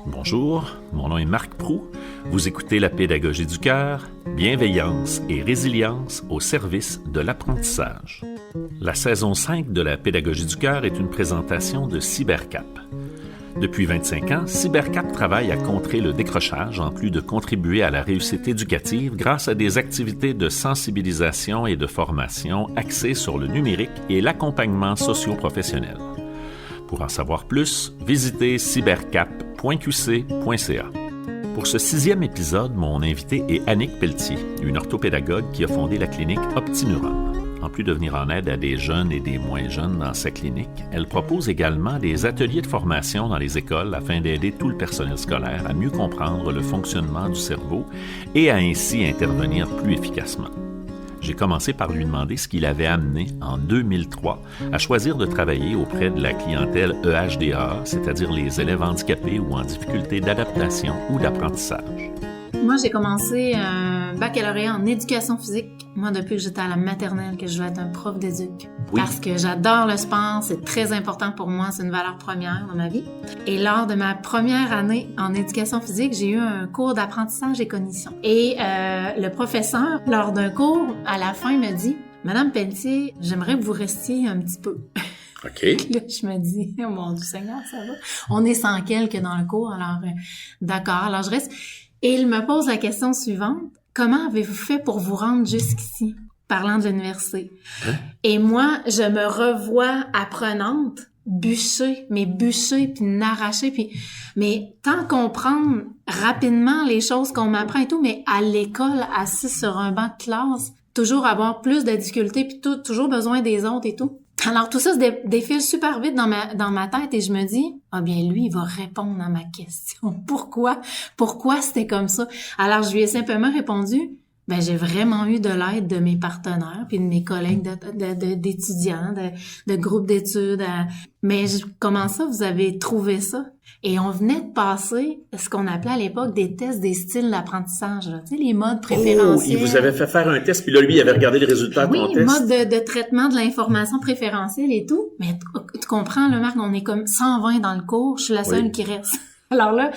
Bonjour, mon nom est Marc Proulx. Vous écoutez La pédagogie du cœur, bienveillance et résilience au service de l'apprentissage. La saison 5 de La pédagogie du cœur est une présentation de Cybercap. Depuis 25 ans, Cybercap travaille à contrer le décrochage en plus de contribuer à la réussite éducative grâce à des activités de sensibilisation et de formation axées sur le numérique et l'accompagnement socio-professionnel. Pour en savoir plus, visitez cybercap.qc.ca. Pour ce 6e épisode, mon invité est Annick Pelletier, une orthopédagogue qui a fondé la clinique OptiNeuron. En plus de venir en aide à des jeunes et des moins jeunes dans sa clinique, elle propose également des ateliers de formation dans les écoles afin d'aider tout le personnel scolaire à mieux comprendre le fonctionnement du cerveau et à ainsi intervenir plus efficacement. J'ai commencé par lui demander ce qui l'avait amené, en 2003, à choisir de travailler auprès de la clientèle EHDA, c'est-à-dire les élèves handicapés ou en difficulté d'adaptation ou d'apprentissage. Moi, j'ai commencé un baccalauréat en éducation physique. Moi, depuis que j'étais à la maternelle, que je veux être un prof d'éduc. Oui. Parce que j'adore le sport, c'est très important pour moi, c'est une valeur première dans ma vie. Et lors de ma première année en éducation physique, j'ai eu un cours d'apprentissage et cognition. Et le professeur, lors d'un cours, à la fin, me dit « Madame Pelletier, j'aimerais que vous restiez un petit peu. » OK. Là, je me dis, oh mon Dieu Seigneur, ça va. On est 100 quelques dans le cours, alors d'accord, alors je reste. Et il me pose la question suivante. Comment avez-vous fait pour vous rendre jusqu'ici? Parlant de l'université. Hein? Et moi, je me revois apprenante, bûcher puis n'arracher, mais tant comprendre rapidement les choses qu'on m'apprend et tout, mais à l'école, assis sur un banc de classe, toujours avoir plus de difficultés puis toujours besoin des autres et tout. Alors, tout ça se défile super vite dans ma tête et je me dis, ah bien, lui, il va répondre à ma question. Pourquoi c'était comme ça? Alors, je lui ai simplement répondu, ben, j'ai vraiment eu de l'aide de mes partenaires puis de mes collègues d'étudiants, de groupes d'études. Mais comment ça, vous avez trouvé ça? Et on venait de passer ce qu'on appelait à l'époque des tests des styles d'apprentissage, là. Tu sais, les modes préférentiels. Oh, il vous avait fait faire un test, puis là, lui, il avait regardé les résultats de ton test. Oui, mode de traitement de l'information préférentielle et tout. Mais tu comprends, là, Marc, on est comme 120 dans le cours, je suis la seule qui reste. Alors là,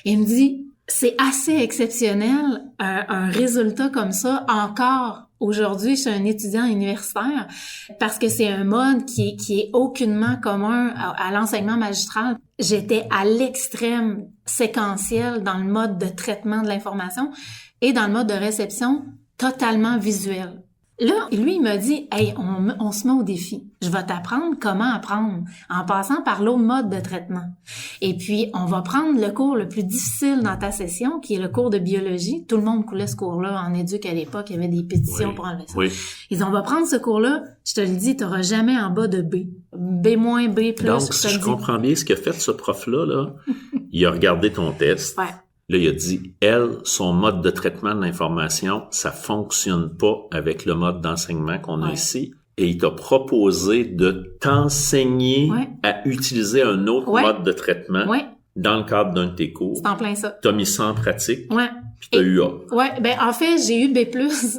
il me dit, c'est assez exceptionnel, un résultat comme ça, encore aujourd'hui, je suis un étudiant universitaire, parce que c'est un mode qui est aucunement commun à l'enseignement magistral. J'étais à l'extrême séquentiel dans le mode de traitement de l'information et dans le mode de réception totalement visuel. Là, lui, il m'a dit, « Hey, on se met au défi. Je vais t'apprendre comment apprendre en passant par l'autre mode de traitement. Et puis, on va prendre le cours le plus difficile dans ta session, qui est le cours de biologie. Tout le monde coulait ce cours-là en éduc à l'époque. Il y avait des pétitions pour enlever ça. Oui. Ils disent, on va prendre ce cours-là. Je te le dis, tu n'auras jamais en bas de B. B-, B+. Donc, si je comprends bien ce qu'a fait ce prof-là, là, il a regardé ton test. Ouais. Là, il a dit, son mode de traitement de l'information, ça fonctionne pas avec le mode d'enseignement qu'on a ici. Et il t'a proposé de t'enseigner à utiliser un autre mode de traitement dans le cadre d'un de tes cours. C'est en plein ça. T'as mis ça en pratique. Ouais. Puis t'as eu A. Ouais, ben en fait, j'ai eu B+,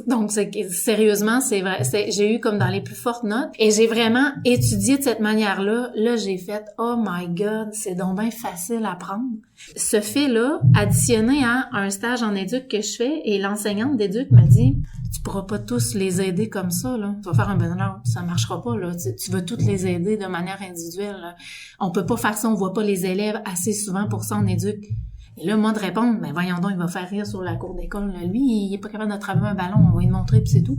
donc sérieusement, c'est vrai, j'ai eu comme dans les plus fortes notes et j'ai vraiment étudié de cette manière-là. Là, j'ai fait oh my god, c'est donc bien facile à prendre. Ce fait-là, additionné à un stage en éduc que je fais et l'enseignante d'éduc m'a dit tu pourras pas tous les aider comme ça là. Tu vas faire un burn-out, ça marchera pas là. Tu veux toutes les aider de manière individuelle. Là. On peut pas faire ça, on voit pas les élèves assez souvent pour ça en éduc. Et là, moi, de répondre, ben voyons donc, il va faire rire sur la cour d'école. Là. Lui, il est pas capable de travailler un ballon, on va lui montrer, puis c'est tout.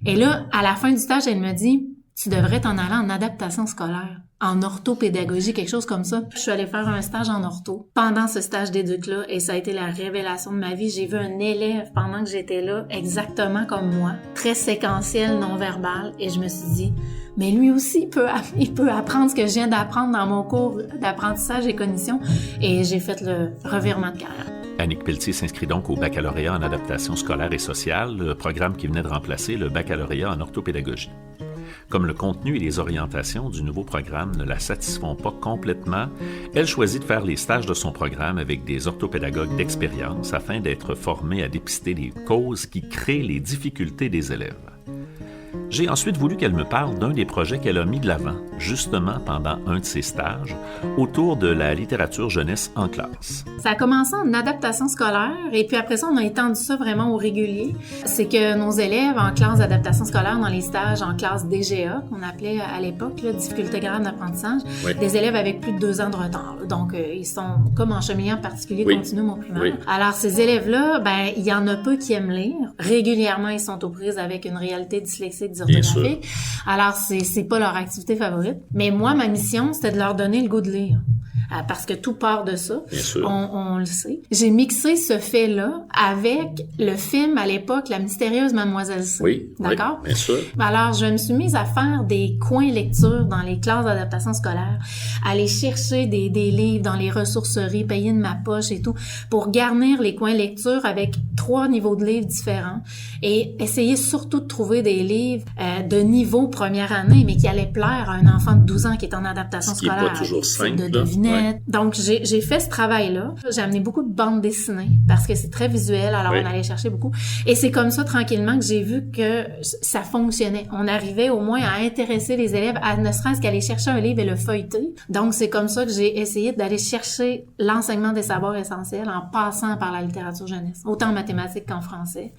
Et là, à la fin du stage, elle me dit, tu devrais t'en aller en adaptation scolaire, en orthopédagogie, quelque chose comme ça. Je suis allée faire un stage en ortho pendant ce stage d'éduc-là, et ça a été la révélation de ma vie. J'ai vu un élève pendant que j'étais là, exactement comme moi, très séquentiel, non-verbal, et je me suis dit, mais lui aussi, il peut apprendre ce que je viens d'apprendre dans mon cours d'apprentissage et cognition. Et j'ai fait le revirement de carrière. Annick Pelletier s'inscrit donc au baccalauréat en adaptation scolaire et sociale, le programme qui venait de remplacer le baccalauréat en orthopédagogie. Comme le contenu et les orientations du nouveau programme ne la satisfont pas complètement, elle choisit de faire les stages de son programme avec des orthopédagogues d'expérience afin d'être formée à dépister les causes qui créent les difficultés des élèves. J'ai ensuite voulu qu'elle me parle d'un des projets qu'elle a mis de l'avant, justement pendant un de ses stages, autour de la littérature jeunesse en classe. Ça a commencé en adaptation scolaire et puis après ça, on a étendu ça vraiment au régulier. C'est que nos élèves en classe d'adaptation scolaire, dans les stages en classe DGA, qu'on appelait à l'époque, là, difficulté grave d'apprentissage, des élèves avec plus de 2 ans de retard. Donc, ils sont comme en cheminement particulier continu au primaire. Oui. Alors, ces élèves-là, ben, il y en a peu qui aiment lire. Régulièrement, ils sont aux prises avec une réalité dyslexique, dysorthographique. Alors, c'est pas leur activité favorite. Mais moi, ma mission, c'était de leur donner le goût de lire. Parce que tout part de ça. On le sait. J'ai mixé ce fait-là avec le film à l'époque, La mystérieuse Mademoiselle C. Oui. D'accord? Oui, bien sûr. Alors, je me suis mise à faire des coins lecture dans les classes d'adaptation scolaire, aller chercher des livres dans les ressourceries, payer de ma poche et tout, pour garnir les coins lecture avec 3 niveaux de livres différents et essayer surtout de trouver des livres de niveau première année, mais qui allaient plaire à un enfant de 12 ans qui est en adaptation scolaire. Ce qui n'est pas toujours simple. De devinettes. Ouais. Donc, j'ai fait ce travail-là. J'ai amené beaucoup de bandes dessinées parce que c'est très visuel, alors on allait chercher beaucoup. Et c'est comme ça, tranquillement, que j'ai vu que ça fonctionnait. On arrivait au moins à intéresser les élèves à ne serait-ce qu'aller chercher un livre et le feuilleter. Donc, c'est comme ça que j'ai essayé d'aller chercher l'enseignement des savoirs essentiels en passant par la littérature jeunesse, autant en mathématiques qu'en français.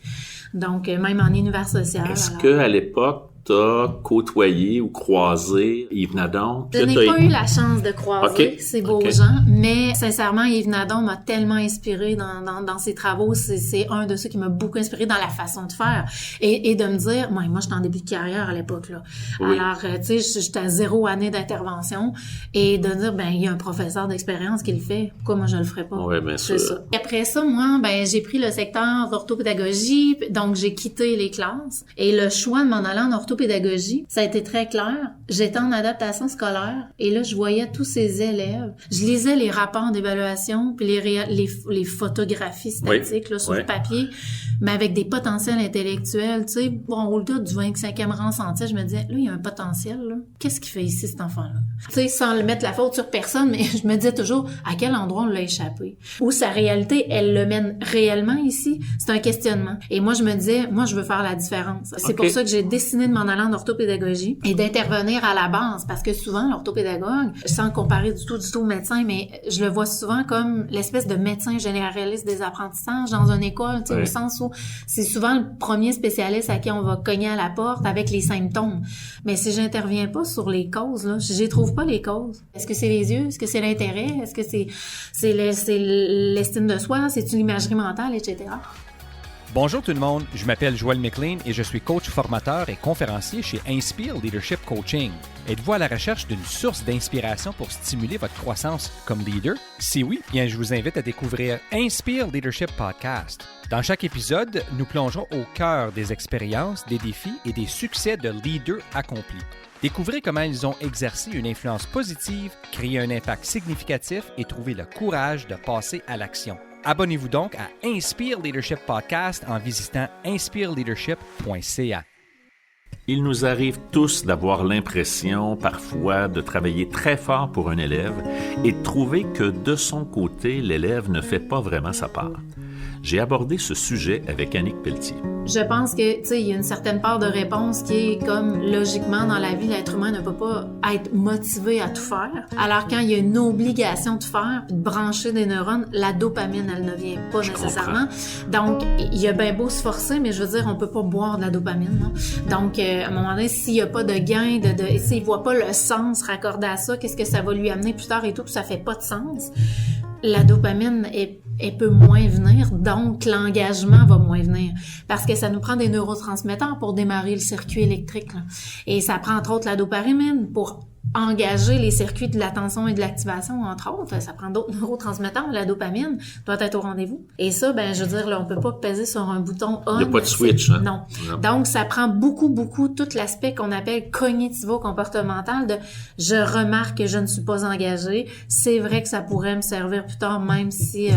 Donc, même en univers social. Est-ce qu'à l'époque, t'as côtoyé ou croisé Yves Nadon? Je n'ai pas eu la chance de croiser ces beaux gens, mais sincèrement, Yves Nadon m'a tellement inspiré dans ses travaux. C'est un de ceux qui m'a beaucoup inspiré dans la façon de faire et de me dire, moi j'étais en début de carrière à l'époque là. Oui. Alors, tu sais, j'étais à 0 année d'intervention et de dire, ben il y a un professeur d'expérience qui le fait. Pourquoi moi je le ferais pas? Oui, bien sûr. C'est ça. Et après ça, moi, ben j'ai pris le secteur d'orthopédagogie, donc j'ai quitté les classes et le choix de m'en aller en orthopédagogie, ça a été très clair. J'étais en adaptation scolaire et là, je voyais tous ces élèves. Je lisais les rapports d'évaluation puis les photographies statiques là, sur le papier, mais avec des potentiels intellectuels. Tu sais, bon, au gars du 25e rang santé, je me disais, là, il y a un potentiel. Là. Qu'est-ce qu'il fait ici, cet enfant-là? Tu sais, sans le mettre la faute sur personne, mais je me disais toujours, à quel endroit on l'a échappé? Ou sa réalité, elle le mène réellement ici? C'est un questionnement. Et moi, je me disais, moi, je veux faire la différence. C'est pour ça que j'ai décidé de m'en aller en orthopédagogie et d'intervenir à la base, parce que souvent, l'orthopédagogue, sans comparer du tout au médecin, mais je le vois souvent comme l'espèce de médecin généraliste des apprentissages dans une école, tu sais, au sens où c'est souvent le premier spécialiste à qui on va cogner à la porte avec les symptômes. Mais si j'interviens pas sur les causes, là, je trouve pas les causes. Est-ce que c'est les yeux? Est-ce que c'est l'intérêt? Est-ce que c'est l'estime de soi? C'est-tu l'imagerie mentale, etc.? Bonjour tout le monde, je m'appelle Joël McLean et je suis coach formateur et conférencier chez Inspire Leadership Coaching. Êtes-vous à la recherche d'une source d'inspiration pour stimuler votre croissance comme leader? Si oui, bien je vous invite à découvrir Inspire Leadership Podcast. Dans chaque épisode, nous plongerons au cœur des expériences, des défis et des succès de leaders accomplis. Découvrez comment ils ont exercé une influence positive, créé un impact significatif et trouvé le courage de passer à l'action. Abonnez-vous donc à Inspire Leadership Podcast en visitant inspireleadership.ca. Il nous arrive tous d'avoir l'impression, parfois, de travailler très fort pour un élève et de trouver que, de son côté, l'élève ne fait pas vraiment sa part. J'ai abordé ce sujet avec Annick Pelletier. Je pense que, tu sais, il y a une certaine part de réponse qui est comme, logiquement, dans la vie, l'être humain ne peut pas être motivé à tout faire. Alors, quand il y a une obligation de faire, puis de brancher des neurones, la dopamine, elle ne vient pas nécessairement. Donc, il y a bien beau se forcer, mais je veux dire, on peut pas boire de la dopamine. Hein? Donc, à un moment donné, s'il y a pas de gain, s'il voit pas le sens raccordé à ça, qu'est-ce que ça va lui amener plus tard et tout, puis ça fait pas de sens. La dopamine elle peut moins venir, donc l'engagement va moins venir. Parce que ça nous prend des neurotransmetteurs pour démarrer le circuit électrique. Là. Et ça prend entre autres la dopamine pour engager les circuits de l'attention et de l'activation, entre autres. Ça prend d'autres neurotransmetteurs. La dopamine doit être au rendez-vous. Et ça, ben, je veux dire, là, on peut pas peser sur un bouton on. Il n'y a pas de switch. Hein? Non. Donc, ça prend beaucoup tout l'aspect qu'on appelle cognitivo-comportemental de je remarque que je ne suis pas engagée. C'est vrai que ça pourrait me servir plus tard, même si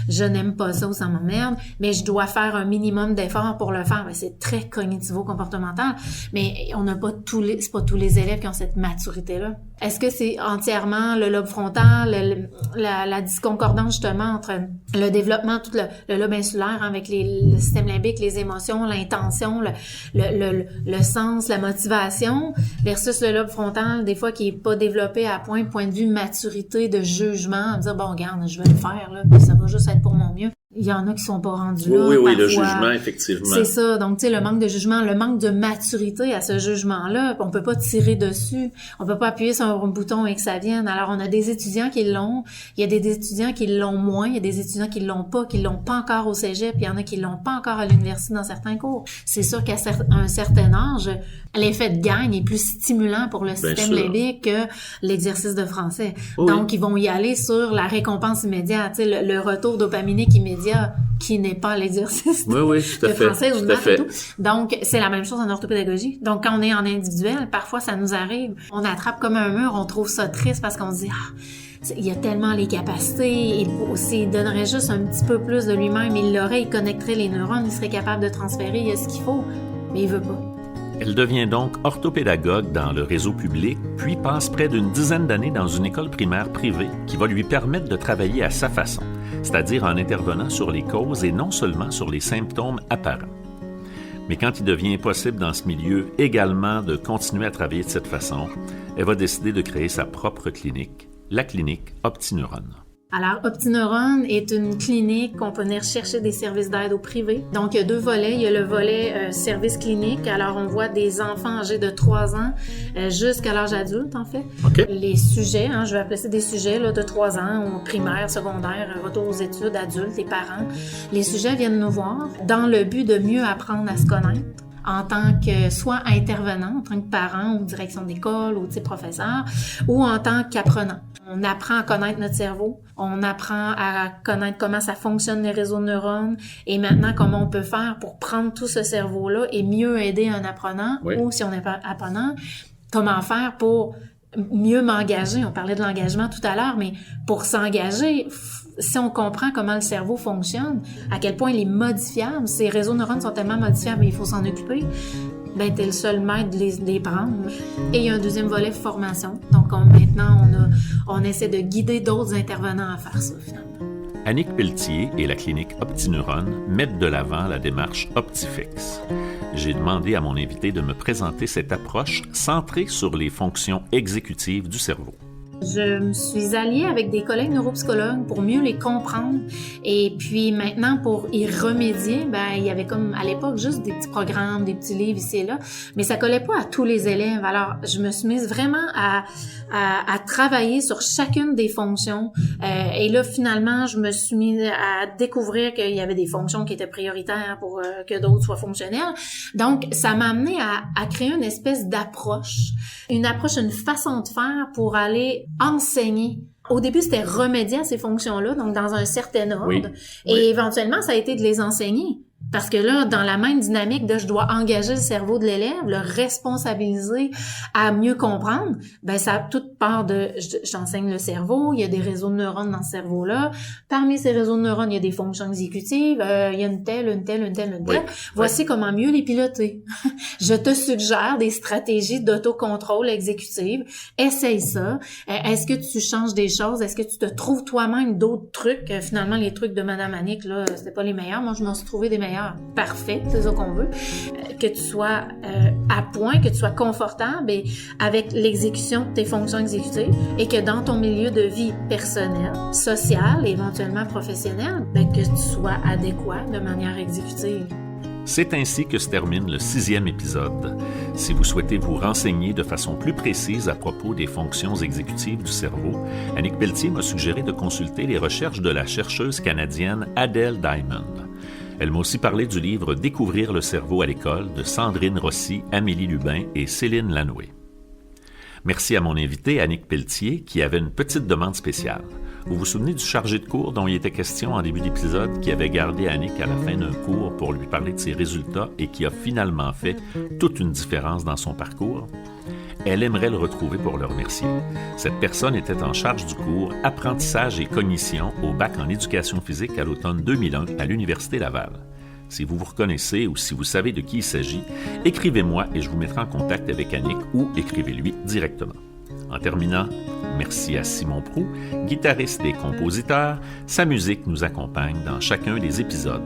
je n'aime pas ça ou ça m'emmerde, mais je dois faire un minimum d'efforts pour le faire. Ben, c'est très cognitivo-comportemental. Mais on n'a pas c'est pas tous les élèves qui ont cette maturité là? Est-ce que c'est entièrement le lobe frontal, la disconcordance justement entre le développement, tout le lobe insulaire avec le système limbique, les émotions, l'intention, le sens, la motivation, versus le lobe frontal, des fois qui est pas développé à point de vue maturité, de jugement, à me dire, bon, regarde, je vais le faire, là, puis ça va juste être pour mon mieux. Il y en a qui sont pas rendus là. Oui, parfois. Le jugement, effectivement. C'est ça. Donc, tu sais, le manque de jugement, le manque de maturité à ce jugement-là, on peut pas tirer dessus. On peut pas appuyer sur un bouton et que ça vienne. Alors, on a des étudiants qui l'ont. Il y a des étudiants qui l'ont moins. Il y a des étudiants qui l'ont pas encore au cégep. Il y en a qui l'ont pas encore à l'université dans certains cours. C'est sûr qu'à un certain âge, l'effet de gagne est plus stimulant pour le système limbique que l'exercice de français. Oui. Donc, ils vont y aller sur la récompense immédiate, tu sais, le retour dopaminique immédiat qui n'est pas l'exercice de français ou de maths et tout. Donc, c'est la même chose en orthopédagogie. Donc, quand on est en individuel, parfois, ça nous arrive. On attrape comme un mur, on trouve ça triste parce qu'on se dit, il y a tellement les capacités, il donnerait juste un petit peu plus de lui-même, il l'aurait, il connecterait les neurones, il serait capable de transférer, il y a ce qu'il faut, mais il veut pas. Elle devient donc orthopédagogue dans le réseau public, puis passe près d'une dizaine d'années dans une école primaire privée qui va lui permettre de travailler à sa façon, c'est-à-dire en intervenant sur les causes et non seulement sur les symptômes apparents. Mais quand il devient impossible dans ce milieu également de continuer à travailler de cette façon, elle va décider de créer sa propre clinique, la clinique OptiNeurone. Alors, OptiNeurone est une clinique qu'on peut venir chercher des services d'aide au privé. Donc, il y a 2 volets. Il y a le volet service clinique. Alors, on voit des enfants âgés de 3 ans jusqu'à l'âge adulte, en fait. Okay. Les sujets, je vais appeler ça des sujets là, de 3 ans, primaire, secondaire, retour aux études, adultes, les parents. Les sujets viennent nous voir dans le but de mieux apprendre à se connaître en tant que soit intervenant, en tant que parent ou direction d'école ou professeur, ou en tant qu'apprenant. On apprend à connaître notre cerveau, on apprend à connaître comment ça fonctionne les réseaux de neurones et maintenant comment on peut faire pour prendre tout ce cerveau-là et mieux aider un apprenant ou si on n'est pas apprenant, comment faire pour mieux m'engager. On parlait de l'engagement tout à l'heure, mais pour s'engager, si on comprend comment le cerveau fonctionne, à quel point il est modifiable, ces réseaux de neurones sont tellement modifiables et il faut s'en occuper, ben t'es le seul maître de les prendre. Et il y a un deuxième volet formation. Donc maintenant, on essaie de guider d'autres intervenants à faire ça finalement. Annick Pelletier et la clinique OptiNeurone mettent de l'avant la démarche OptiFix. J'ai demandé à mon invité de me présenter cette approche centrée sur les fonctions exécutives du cerveau. Je me suis alliée avec des collègues neuropsychologues pour mieux les comprendre et puis maintenant pour y remédier, il y avait comme à l'époque juste des petits programmes, des petits livres ici et là, mais ça collait pas à tous les élèves. Alors je me suis mise vraiment à travailler sur chacune des fonctions et là finalement je me suis mise à découvrir qu'il y avait des fonctions qui étaient prioritaires pour que d'autres soient fonctionnelles. Donc ça m'a amené à créer une espèce d'approche, une façon de faire pour aller enseigner. Au début, c'était remédier à ces fonctions-là, donc dans un certain ordre. Et éventuellement, ça a été de les enseigner. Parce que là, dans la même dynamique de je dois engager le cerveau de l'élève, le responsabiliser à mieux comprendre, ça a toute part de j'enseigne le cerveau, il y a des réseaux de neurones dans ce cerveau-là. Parmi ces réseaux de neurones, il y a des fonctions exécutives, il y a une telle. Voici comment mieux les piloter. Je te suggère des stratégies d'autocontrôle exécutive. Essaye ça. Est-ce que tu changes des choses? Est-ce que tu te trouves toi-même d'autres trucs? Finalement, les trucs de Madame Annick, là, c'était pas les meilleurs. Moi, je m'en suis trouvé des meilleurs. Parfait, c'est ça qu'on veut. Que tu sois à point, que tu sois confortable et avec l'exécution de tes fonctions exécutives et que dans ton milieu de vie personnel, social et éventuellement professionnel, que tu sois adéquat de manière exécutive. C'est ainsi que se termine le 6e épisode. Si vous souhaitez vous renseigner de façon plus précise à propos des fonctions exécutives du cerveau, Annick Pelletier m'a suggéré de consulter les recherches de la chercheuse canadienne Adele Diamond. Elle m'a aussi parlé du livre « Découvrir le cerveau à l'école » de Sandrine Rossi, Amélie Lubin et Céline Lanoué. Merci à mon invité, Annick Pelletier, qui avait une petite demande spéciale. Vous vous souvenez du chargé de cours dont il était question en début d'épisode qui avait gardé Annick à la fin d'un cours pour lui parler de ses résultats et qui a finalement fait toute une différence dans son parcours? Elle aimerait le retrouver pour le remercier. Cette personne était en charge du cours « Apprentissage et cognition » au bac en éducation physique à l'automne 2001 à l'Université Laval. Si vous vous reconnaissez ou si vous savez de qui il s'agit, écrivez-moi et je vous mettrai en contact avec Annick ou écrivez-lui directement. En terminant, merci à Simon Proulx, guitariste et compositeur. Sa musique nous accompagne dans chacun des épisodes.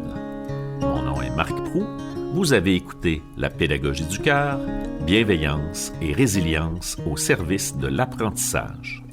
Mon nom est Marc Proulx. Vous avez écouté La pédagogie du cœur, bienveillance et résilience au service de l'apprentissage.